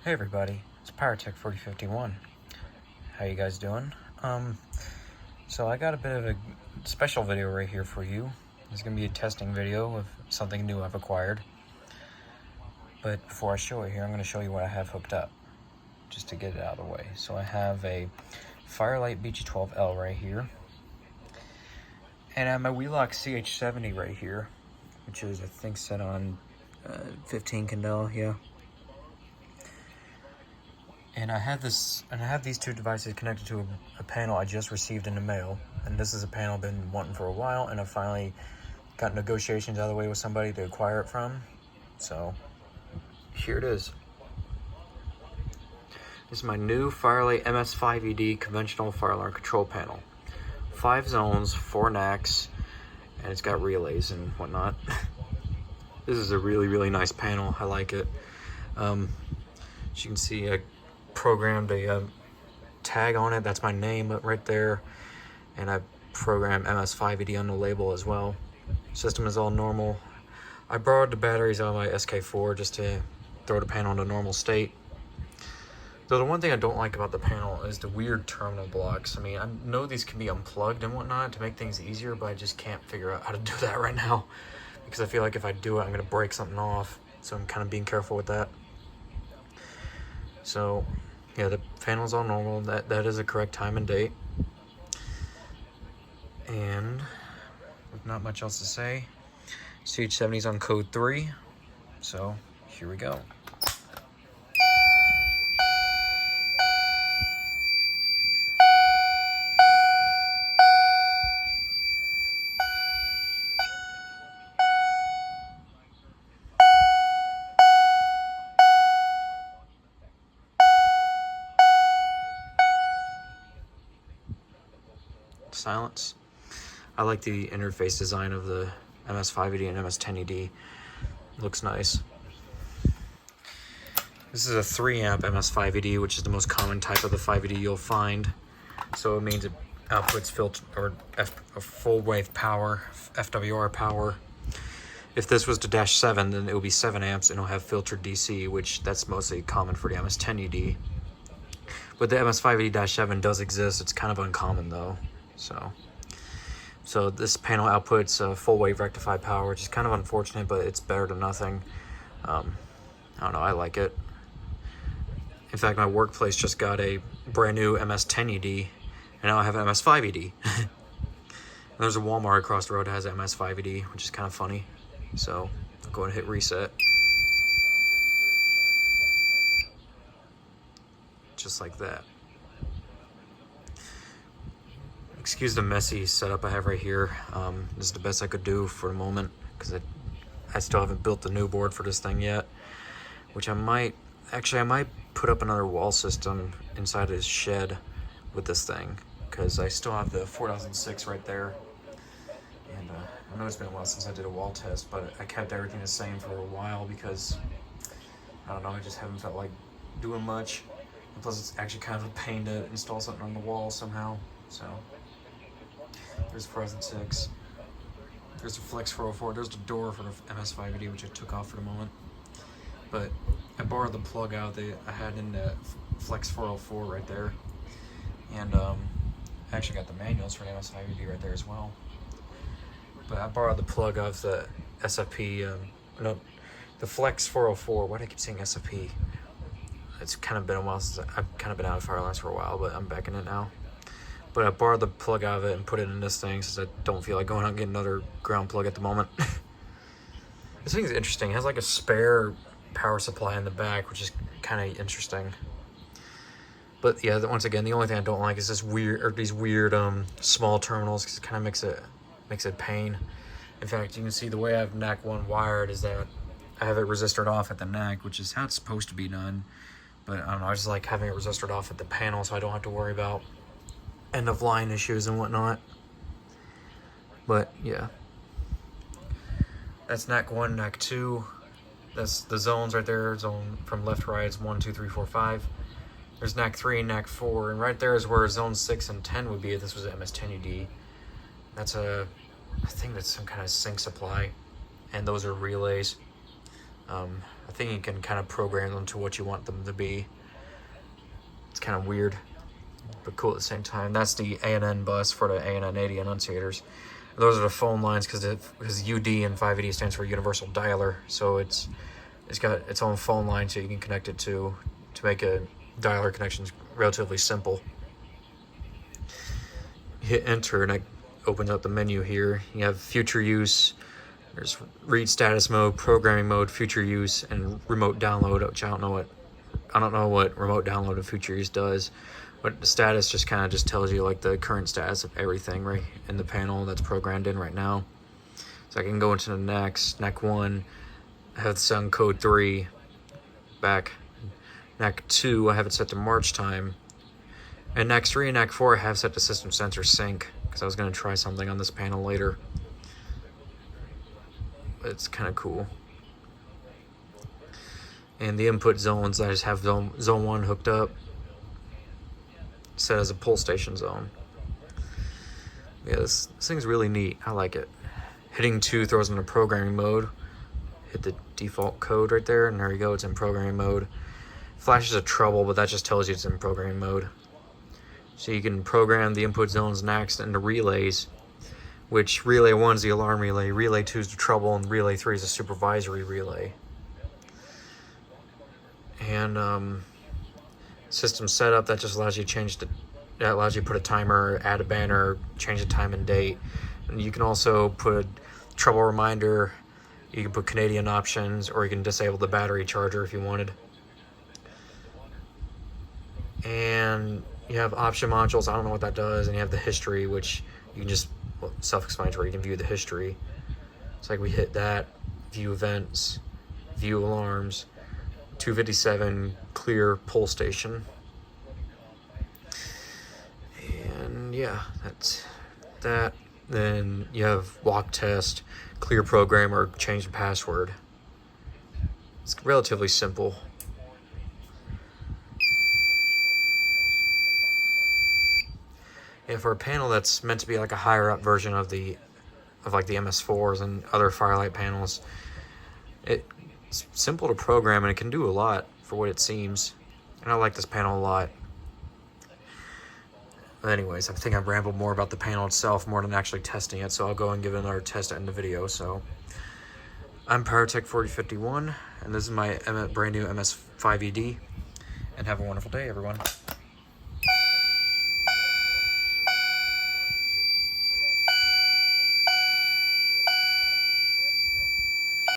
Hey everybody, it's Pyrotech4051. How you guys doing? So I got a bit of a special video right here for you. It's going to be a testing video of something new I've acquired. But before I show it here, I'm going to show you what I have hooked up, just to get it out of the way. So I have a Fire-Lite BG12L right here. And I have my Wheelock CH70 right here, which is, I think, set on 15 candela, yeah. And I have these two devices connected to a panel I just received in the mail. And this is a panel I've been wanting for a while, and I finally got negotiations out of the way with somebody to acquire it from. So here it is. This is my new Fire-Lite MS-5UD conventional fire alarm control panel. 5 zones, 4 NACs, and it's got relays and whatnot. This is a really, really nice panel. I like it. As you can see, I programmed a tag on it. That's my name right there. And I programmed MS-5UD on the label as well. System is all normal. I borrowed the batteries out of my SK4 just to throw the panel into normal state. So the one thing I don't like about the panel is the weird terminal blocks. I mean, I know these can be unplugged and whatnot to make things easier, but I just can't figure out how to do that right now, because I feel like if I do it, I'm going to break something off. So I'm kind of being careful with that. So yeah, the panel's all normal. That is a correct time and date. And with not much else to say, CH70's on code 3. So here we go. Silence. I like the interface design of the MS-5UD and MS-10UD. Looks nice. This is a 3 amp MS-5UD, which is the most common type of the 5UD you'll find. So it means it outputs filter or full wave power, FWR power. If this was to dash 7, then it would be 7 amps and it'll have filtered DC, which that's mostly common for the MS-10UD. But the MS-5UD-7 does exist. It's kind of uncommon though. So this panel outputs full wave rectified power, which is kind of unfortunate, but it's better than nothing. I don't know, I like it. In fact, my workplace just got a brand new MS-10UD, and now I have an MS-5UD. And there's a Walmart across the road that has an MS-5UD, which is kind of funny. So I'll go and hit reset. Just like that. Excuse the messy setup I have right here. This is the best I could do for the moment, because I still haven't built the new board for this thing yet, which I might put up another wall system inside his shed with this thing, because I still have the 4006 right there. And I know it's been a while since I did a wall test, but I kept everything the same for a while because, I don't know, I just haven't felt like doing much. And plus it's actually kind of a pain to install something on the wall somehow, so. There's 4006. There's the Flex 404. There's the door for the MS-5UD, which I took off for the moment. But I borrowed the plug out that I had in the Flex 404 right there. And I actually got the manuals for the MS-5UD right there as well. But I borrowed the plug of the SFP, no, the Flex 404. Why do I keep saying SFP? It's kind of been a while since I've kind of been out of fire alarms for a while, but I'm back in it now. But I borrowed the plug out of it and put it in this thing since I don't feel like going out and getting another ground plug at the moment. This thing's interesting. It has like a spare power supply in the back, which is kind of interesting. But yeah, once again, the only thing I don't like is these weird small terminals, because it kind of makes it pain. In fact, you can see the way I have NAC 1 wired is that I have it resistored off at the NAC, which is how it's supposed to be done. But I don't know, I just like having it resistored off at the panel so I don't have to worry about end of line issues and whatnot. But yeah, that's NAC 1, NAC 2. That's the zones right there. Zone from left to right is 1, 2, 3, 4, 5. There's NAC 3 and NAC 4, and right there is where zone 6 and 10 would be if this was an MS-10UD. That's I think that's some kind of sync supply, and those are relays. I think you can kind of program them to what you want them to be. It's kind of weird, but cool at the same time. That's the ANN bus for the ANN 80 enunciators. Those are the phone lines because UD and 5UD stands for Universal Dialer. So it's got its own phone line, so you can connect it to make a dialer connection relatively simple. Hit enter and it opens up the menu here. You have future use. There's read status mode, programming mode, future use, and remote download, which I don't know what remote download of future use does, but the status just kind of just tells you like the current status of everything right in the panel that's programmed in right now. So I can go into the next, NAC 1, I have it set on code 3, back. NAC 2, I have it set to March time. And NAC 3 and NAC 4, I have set to system sensor sync, because I was going to try something on this panel later. It's kind of cool. And the input zones, I just have zone 1 hooked up, set as a pull station zone. Yeah, this thing's really neat. I like it. Hitting 2 throws into programming mode. Hit the default code right there, and there you go, it's in programming mode. Flashes a trouble, but that just tells you it's in programming mode. So you can program the input zones next into relays, which relay 1 is the alarm relay, relay 2 is the trouble, and relay 3 is a supervisory relay. And system setup, that just allows you to change that allows you to put a timer, add a banner, change the time and date. And you can also put trouble reminder, you can put Canadian options, or you can disable the battery charger if you wanted. And you have option modules, I don't know what that does, and you have the history, which you can just, well, self-explanatory, you can view the history. It's like we hit that, view events, view alarms, 257 clear pull station. And yeah, that's that. Then you have walk test, clear program, or change the password. It's relatively simple. And for a panel that's meant to be like a higher up version of like the MS4s and other Fire-Lite panels, it's simple to program and it can do a lot for what it seems. And I like this panel a lot. But anyways, I think I've rambled more about the panel itself more than actually testing it, so I'll go and give it another test at the end of the video. So I'm PowerTech4051, and this is my brand new MS-5UD, and have a wonderful day, everyone.